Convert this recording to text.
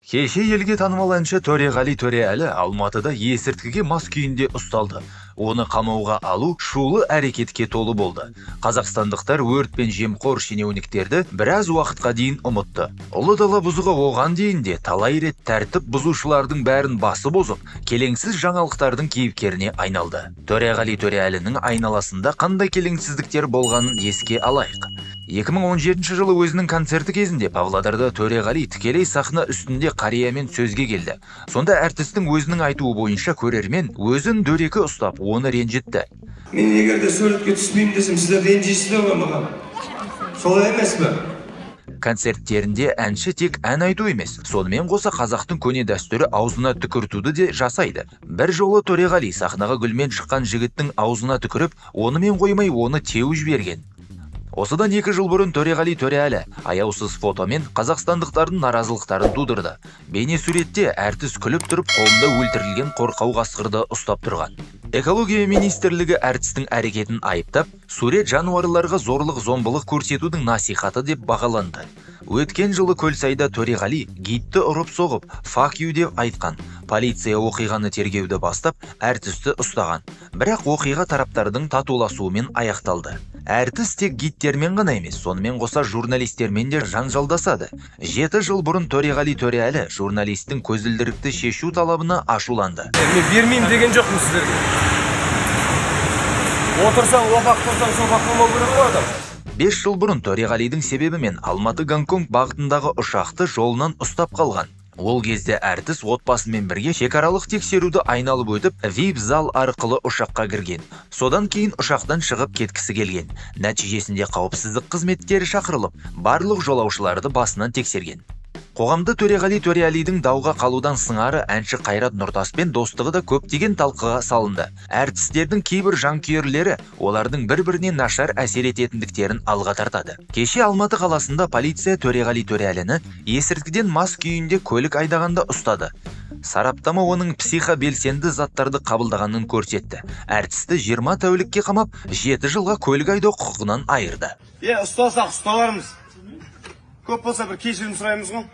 Кеше елге танымал әнші Төреғали Төреәлі Алматыда есірткіге мас күйінде ұсталды. Оны қамауға алу шулы әрекетке толы болды. Қазақстандықтар өрт пен жемқор шенеуніктерді біраз уақытқа дейін ұмытты. Ұлы дала бұзығы оған дейін де талай рет тәртіп бұзушылардың бәрін басы бозып, келеңсіз жаңалықтардың кейіпкеріне айналды. Төреғали Төреәлінің айналасында қандай келеңсіздіктер болғанын еске алайық. 2017 жылы өзінің концерті кезінде Павлодарда Төреғали тікелей сахна үстінде қариямен сөзге келді. Сонда әртістің өзінің айтуы бойынша көрермен өзін дөрекі ұстап, оны ренжітті. Мен егерде суретке түспеймін десем, сіздер ренжисіздер ғой маған. Солай емес пе? Концерттерінде әнші тек ән айту емес, сонымен қоса қазақтың көне дәстүрі аузына түкіртуді де жасайды. Бір жолы Төреғали сахнаға гүлмен шыққан жігіттің аузына түкіріп, онымен қоймай оны теуіп жіберген. Осыдан 2 жыл бұрын Төреғали Төреәлі аяусыз фотомен қазақстандықтардың наразылықтарын тудырды. Бейне суретте әртіс күліп тұрып, қолында өлтірілген қорқау қасқырды ұстап тұрған. Экология министрлігі әртістің әрекетін айыптап, сурет жануарларға зорлық-зомбылық көрсетудің насихаты деп бағаланды. Өткен жылы Көлсайда Төреғали гидті ұрып соғып, fuck you деп айтқан. Полиция оқиғаны тергеуді бастап, әртісті ұстаған. Бірақ оқиға тараптардың татуласуымен аяқталды. Әртіс тек гидтермен ғана емес, сонымен қоса журналистермен де жанжалдасады. 7 жыл бұрын Төреғали Төреәлі журналистің көзілдірікті шешу талабына ашуланды. Мен бермеймін деген жоқпын сіздерге. Отырсаң, опақ тұрсаң, сопақ болмау керек қой адам. 5 жыл бұрын Төреғалидің себебімен Алматы-Гонконг бағытындағы ұшақты жолынан ұстап қалған. Ол кезде әртіс отбасымен бірге шекаралық тексеруді айналып өтіп, VIP зал арқылы ұшаққа кірген. Содан кейін ұшақтан шығып кеткісі келген. Нәтижесінде қауіпсіздік қызметтері шақырылып, барлық жолаушыларды басынан тексерген. Қоғамда Төреғали Төреәлидің дауға қалудан сыңары әнші Қайрат Нұртаспен достығы да көптеген талқыға салынды. Әртістердің кейбір жанкүйерлері олардың бір-біріне нашар әсер ететіндіктерін алға тартады. Кеше Алматы қаласында полиция Төреғали Төреәліні есірткіден мас күйінде көлік айдағанда ұстады. Сараптама оның психобелсенді заттарды қабылдағанын көрсетті. Әртісті 20 тәулікке қамап, 7 жылға көлік айдау құқығынан айырды. Ұстасақ ұсталармыз. Көп болса бір кешірім сұраймыз ғой.